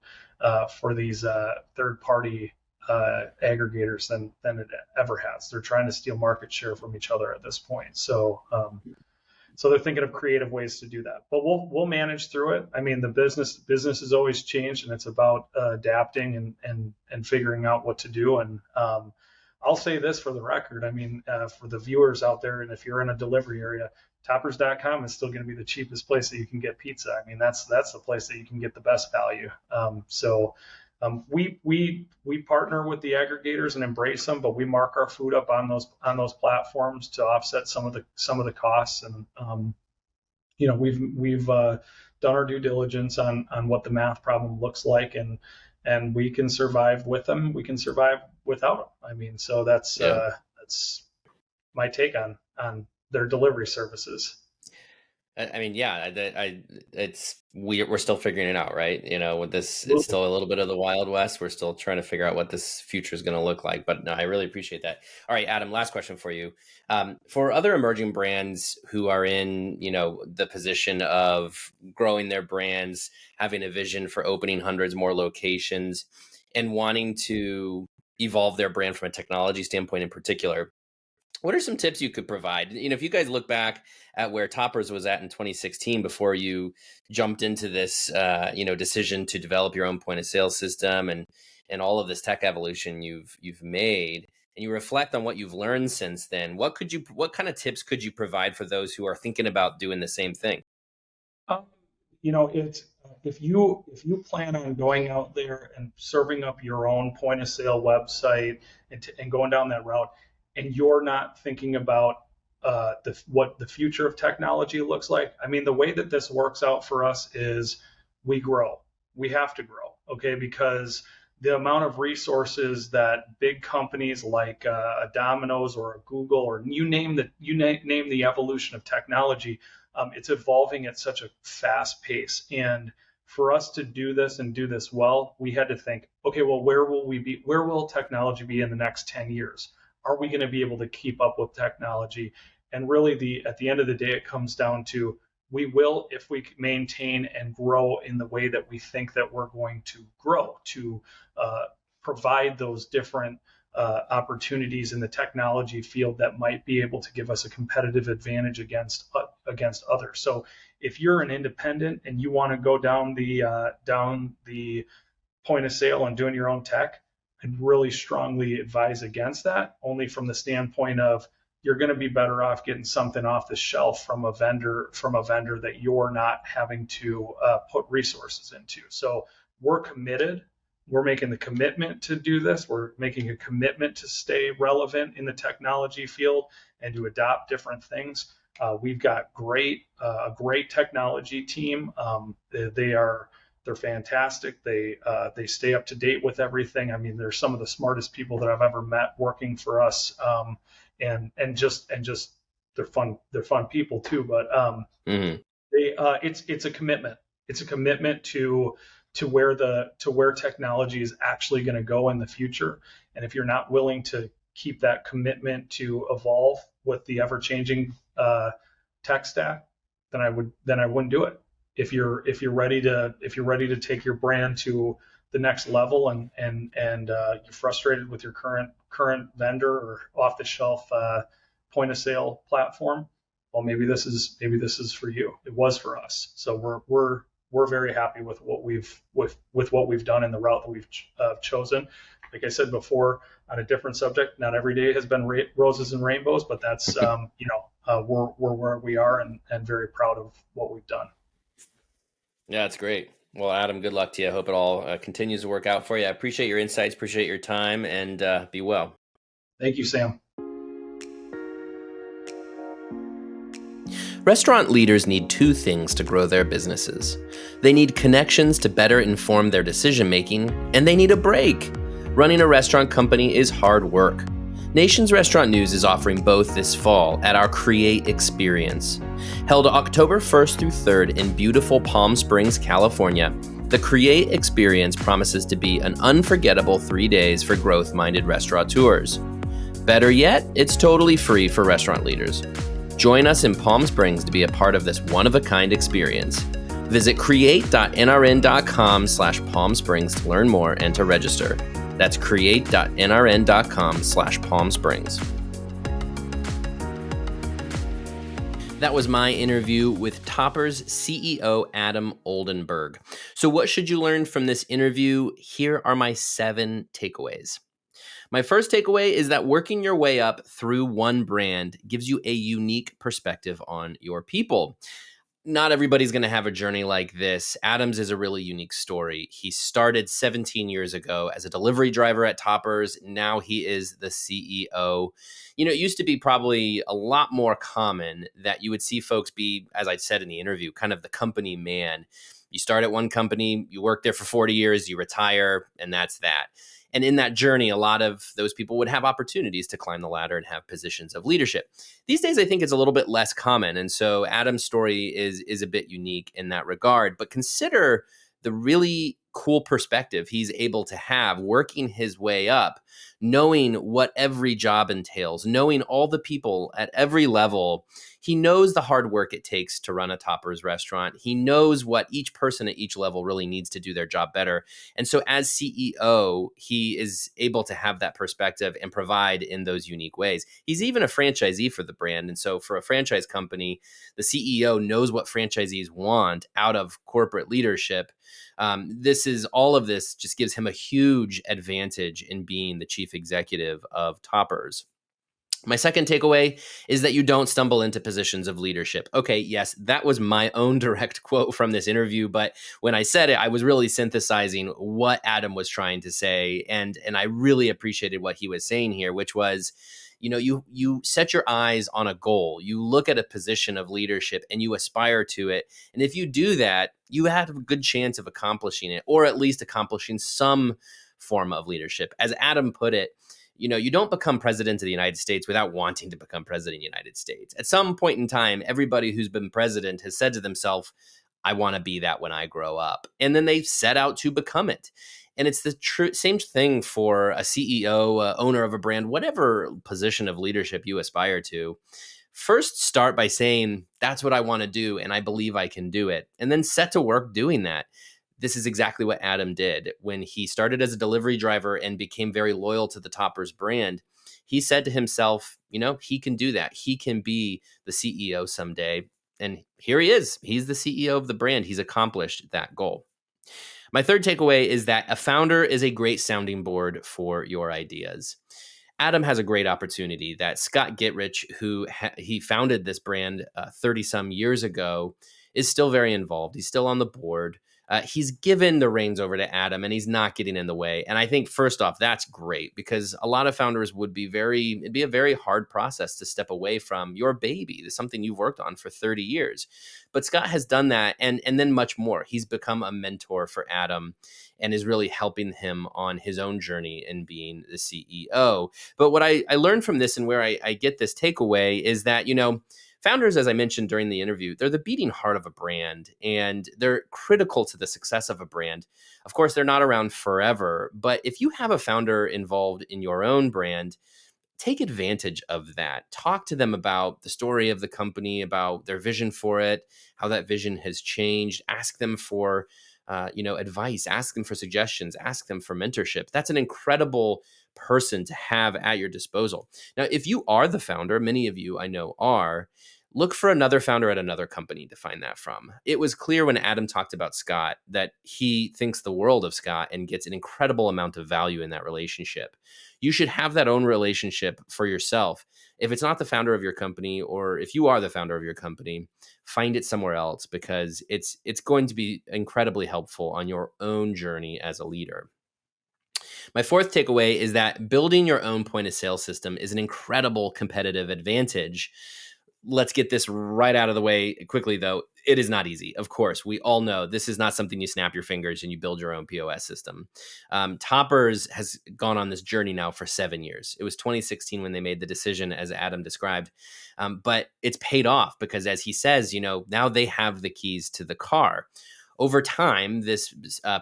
for these third party aggregators than it ever has. They're trying to steal market share from each other at this point. So they're thinking of creative ways to do that. But we'll manage through it. I mean, the business has always changed, and it's about adapting and figuring out what to do. And I'll say this for the record. I mean, for the viewers out there, and if you're in a delivery area, toppers.com is still going to be the cheapest place that you can get pizza. I mean, that's the place that you can get the best value. We partner with the aggregators and embrace them, but we mark our food up on those platforms to offset some of the costs. And we've done our due diligence on what the math problem looks like, and we can survive with them. We can survive without them. I mean, so Yeah. that's my take on their delivery services. I mean, yeah, we're still figuring it out, right? With this, it's still a little bit of the Wild West. We're still trying to figure out what this future is going to look like. But no, I really appreciate that. All right, Adam, last question for you. For other emerging brands who are in, the position of growing their brands, having a vision for opening hundreds more locations, and wanting to evolve their brand from a technology standpoint in particular, what are some tips you could provide? If you guys look back at where Toppers was at in 2016 before you jumped into this, decision to develop your own point of sale system and all of this tech evolution you've made, and you reflect on what you've learned since then, what kind of tips could you provide for those who are thinking about doing the same thing? Um, it's if you plan on going out there and serving up your own point of sale website and going down that route, and you're not thinking about what the future of technology looks like. I mean, the way that this works out for us is we grow. We have to grow, okay? Because the amount of resources that big companies like a Domino's or a Google, or name the evolution of technology, it's evolving at such a fast pace. And for us to do this and do this well, we had to think, okay, well, where will we be? Where will technology be in the next 10 years? Are we going to be able to keep up with technology? And really, at the end of the day, it comes down to, we will, if we maintain and grow in the way that we think that we're going to grow, to provide those different opportunities in the technology field that might be able to give us a competitive advantage against others. So if you're an independent and you want to go down the point of sale and doing your own tech, I'd really strongly advise against that, only from the standpoint of, you're going to be better off getting something off the shelf from a vendor that you're not having to put resources into. So we're committed. We're making the commitment to do this. We're making a commitment to stay relevant in the technology field and to adopt different things. We've got a great technology team. They're fantastic. They stay up to date with everything. I mean, they're some of the smartest people that I've ever met working for us, and just they're fun people too. But Mm-hmm. it's a commitment. It's a commitment to where technology is actually going to go in the future. And if you're not willing to keep that commitment to evolve with the ever changing tech stack, then I wouldn't do it. If you're ready to take your brand to the next level, and you're frustrated with your current vendor or off the shelf point of sale platform, well, maybe this is for you. It was for us. So we're very happy with what we've done and the route that we've chosen. Like I said before, on a different subject, not every day has been roses and rainbows, but that's we're where we are, and very proud of what we've done. Yeah, that's great. Well, Adam, good luck to you. I hope it all continues to work out for you. I appreciate your insights, appreciate your time, and be well. Thank you, Sam. Restaurant leaders need two things to grow their businesses. They need connections to better inform their decision making, and they need a break. Running a restaurant company is hard work. Nation's Restaurant News is offering both this fall at our Create Experience. Held October 1st through 3rd in beautiful Palm Springs, California, the Create Experience promises to be an unforgettable 3 days for growth-minded restaurateurs. Better yet, it's totally free for restaurant leaders. Join us in Palm Springs to be a part of this one-of-a-kind experience. Visit create.nrn.com/Palm Springs to learn more and to register. That's create.nrn.com/Palm Springs. That was my interview with Topper's CEO, Adam Oldenburg. So what should you learn from this interview? Here are my 7 takeaways. My first takeaway is that working your way up through one brand gives you a unique perspective on your people. Not everybody's going to have a journey like this. Adam's is a really unique story. He started 17 years ago as a delivery driver at Topper's. Now he is the CEO. It used to be probably a lot more common that you would see folks be, as I said in the interview, kind of the company man. You start at one company, you work there for 40 years, you retire, and that's that. And in that journey, a lot of those people would have opportunities to climb the ladder and have positions of leadership. These days, I think it's a little bit less common. And so Adam's story is a bit unique in that regard. But consider the really cool perspective he's able to have working his way up, knowing what every job entails, knowing all the people at every level. He knows the hard work it takes to run a Topper's restaurant. He knows what each person at each level really needs to do their job better. And so as CEO, he is able to have that perspective and provide in those unique ways. He's even a franchisee for the brand. And so for a franchise company, the CEO knows what franchisees want out of corporate leadership. All of this just gives him a huge advantage in being the chief executive of Topper's. My second takeaway is that you don't stumble into positions of leadership. Okay, yes, that was my own direct quote from this interview, but when I said it, I was really synthesizing what Adam was trying to say, and I really appreciated what he was saying here, which was, you set your eyes on a goal, you look at a position of leadership, and you aspire to it. And if you do that, you have a good chance of accomplishing it, or at least accomplishing some form of leadership. As Adam put it, you don't become president of the United States without wanting to become president of the United States. At some point in time, everybody who's been president has said to themselves, I want to be that when I grow up. And then they set out to become it. And it's the same thing for a CEO, owner of a brand, whatever position of leadership you aspire to. First, start by saying, that's what I want to do, and I believe I can do it. And then set to work doing that. This is exactly what Adam did. When he started as a delivery driver and became very loyal to the Topper's brand, he said to himself, he can do that. He can be the CEO someday. And here he is. He's the CEO of the brand. He's accomplished that goal. My third takeaway is that a founder is a great sounding board for your ideas. Adam has a great opportunity that Scott Gittrich, who he founded this brand 30 some years ago, is still very involved. He's still on the board. He's given the reins over to Adam, and he's not getting in the way. And I think first off, that's great, because a lot of founders it'd be a very hard process to step away from your baby. It's something you've worked on for 30 years. But Scott has done that, and then much more. He's become a mentor for Adam and is really helping him on his own journey in being the CEO. But what I learned from this, and where I get this takeaway, is that, founders, as I mentioned during the interview, they're the beating heart of a brand, and they're critical to the success of a brand. Of course, they're not around forever, but if you have a founder involved in your own brand, take advantage of that. Talk to them about the story of the company, about their vision for it, how that vision has changed. Ask them for advice, ask them for suggestions, ask them for mentorship. That's an incredible person to have at your disposal. Now, if you are the founder, many of you I know are, look for another founder at another company to find that from. It was clear when Adam talked about Scott that he thinks the world of Scott and gets an incredible amount of value in that relationship. You should have that own relationship for yourself. If it's not the founder of your company, or if you are the founder of your company, find it somewhere else, because it's going to be incredibly helpful on your own journey as a leader. My fourth takeaway is that building your own point of sale system is an incredible competitive advantage. Let's get this right out of the way quickly, though. It is not easy. Of course, we all know this is not something you snap your fingers and you build your own POS system. Toppers has gone on this journey now for 7 years. It was 2016 when they made the decision, as Adam described, but it's paid off, because, as he says, now they have the keys to the car. Over time, this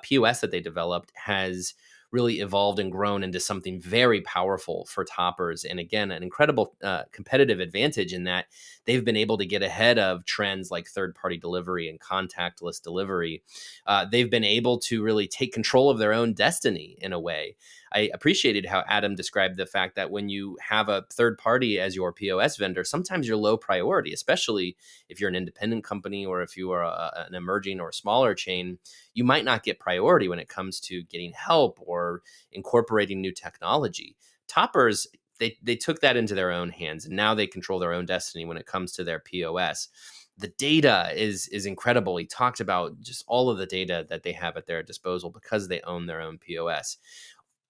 POS that they developed has really evolved and grown into something very powerful for Toppers. And again, an incredible competitive advantage in that they've been able to get ahead of trends like third-party delivery and contactless delivery. They've been able to really take control of their own destiny in a way. I appreciated how Adam described the fact that when you have a third party as your POS vendor, sometimes you're low priority, especially if you're an independent company, or if you are an emerging or smaller chain. You might not get priority when it comes to getting help or incorporating new technology. Toppers, they took that into their own hands, and now they control their own destiny when it comes to their POS. The data is incredible. He talked about just all of the data that they have at their disposal because they own their own POS.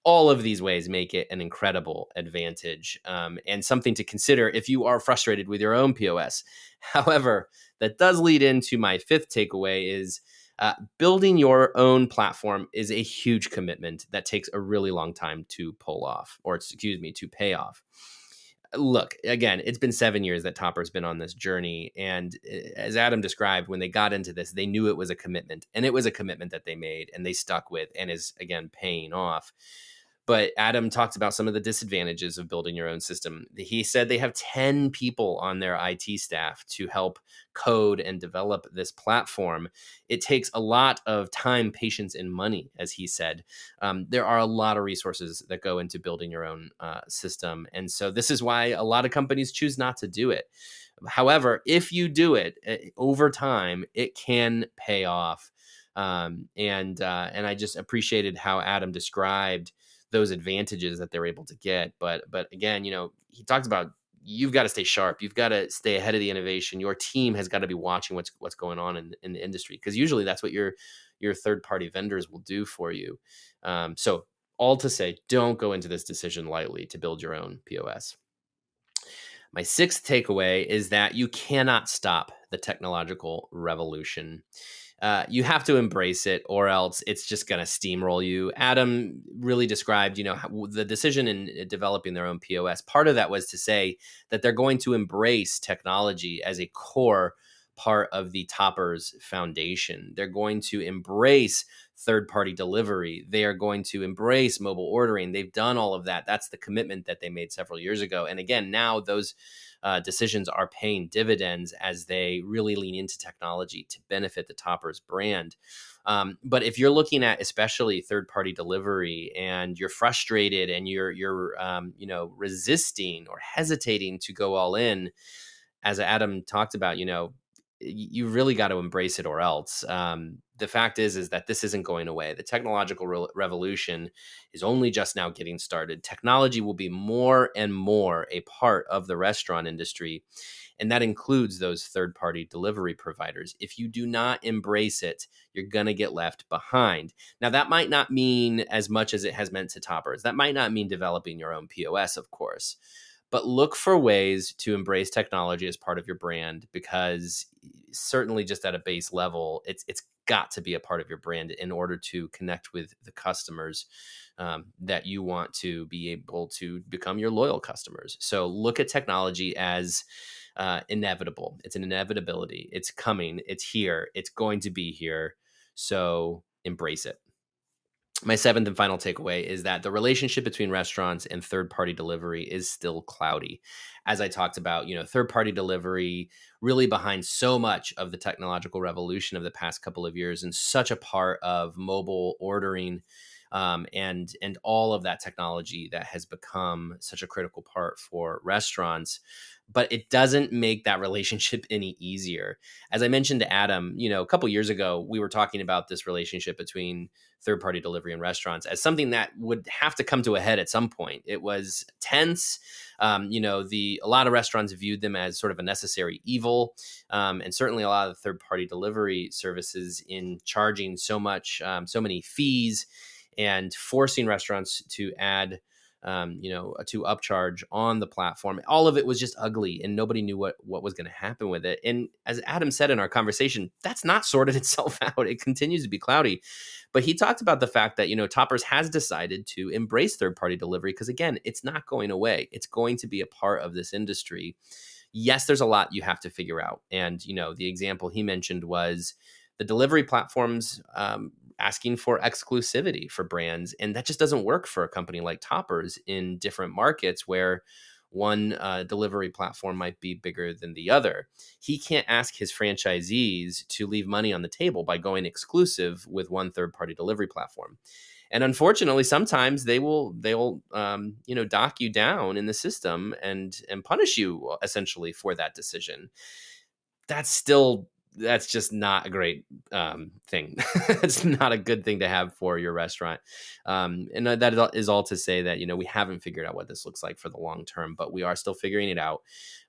All of these ways make it an incredible advantage, and something to consider if you are frustrated with your own POS. However, that does lead into my fifth takeaway is building your own platform is a huge commitment that takes a really long time to pull off, or to pay off. Look, again, it's been 7 years that Topper's been on this journey. And as Adam described, when they got into this, they knew it was a commitment, and it was a commitment that they made and they stuck with, and is, again, paying off. But Adam talked about some of the disadvantages of building your own system. He said they have 10 people on their IT staff to help code and develop this platform. It takes a lot of time, patience, and money, as he said. There are a lot of resources that go into building your own system. And so this is why a lot of companies choose not to do it. However, if you do it over time, it can pay off. And I just appreciated how Adam described those advantages that they're able to get. But again, he talks about, you've got to stay sharp. You've got to stay ahead of the innovation. Your team has got to be watching what's going on in the industry, because usually that's what your third-party vendors will do for you. So all to say, don't go into this decision lightly to build your own POS. My sixth takeaway is that you cannot stop the technological revolution. You have to embrace it, or else it's just going to steamroll you. Adam really described, the decision in developing their own POS. Part of that was to say that they're going to embrace technology as a core part of the Toppers foundation. They're going to embrace third-party delivery. They are going to embrace mobile ordering. They've done all of that. That's the commitment that they made several years ago. And again, now those decisions are paying dividends as they really lean into technology to benefit the Toppers brand. But if you're looking at especially third-party delivery and you're frustrated and you're resisting or hesitating to go all in, as Adam talked about, you really got to embrace it, or else. The fact is that this isn't going away. The technological revolution is only just now getting started. Technology will be more and more a part of the restaurant industry. And that includes those third-party delivery providers. If you do not embrace it, you're going to get left behind. Now, that might not mean as much as it has meant to Toppers. That might not mean developing your own POS, of course. But look for ways to embrace technology as part of your brand, because certainly just at a base level, it's got to be a part of your brand in order to connect with the customers that you want to be able to become your loyal customers. So look at technology as inevitable. It's an inevitability. It's coming. It's here. It's going to be here. So embrace it. My seventh and final takeaway is that the relationship between restaurants and third-party delivery is still cloudy. As I talked about, third-party delivery really behind so much of the technological revolution of the past couple of years, and such a part of mobile ordering, and all of that technology that has become such a critical part for restaurants. But it doesn't make that relationship any easier. As I mentioned to Adam, a couple years ago, we were talking about this relationship between third-party delivery and restaurants as something that would have to come to a head at some point. It was tense. A lot of restaurants viewed them as sort of a necessary evil, and certainly a lot of the third-party delivery services in charging so many fees and forcing restaurants to add to upcharge on the platform. All of it was just ugly, and nobody knew what was going to happen with it. And as Adam said in our conversation, that's not sorted itself out. It continues to be cloudy. But he talked about the fact that, Toppers has decided to embrace third-party delivery because, again, it's not going away. It's going to be a part of this industry. Yes, there's a lot you have to figure out. And, the example he mentioned was the delivery platforms asking for exclusivity for brands. And that just doesn't work for a company like Toppers in different markets where one delivery platform might be bigger than the other. He can't ask his franchisees to leave money on the table by going exclusive with one third-party delivery platform. And unfortunately, sometimes they'll dock you down in the system and punish you essentially for that decision. That's just not a great thing. It's not a good thing to have for your restaurant. And that is all to say that, we haven't figured out what this looks like for the long term, but we are still figuring it out.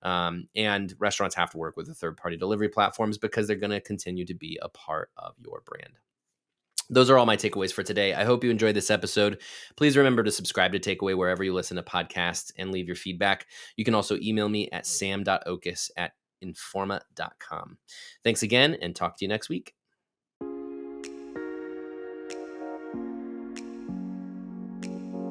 And restaurants have to work with the third-party delivery platforms because they're going to continue to be a part of your brand. Those are all my takeaways for today. I hope you enjoyed this episode. Please remember to subscribe to Takeaway wherever you listen to podcasts and leave your feedback. You can also email me at sam.oches@informa.com. Thanks again, and talk to you next week.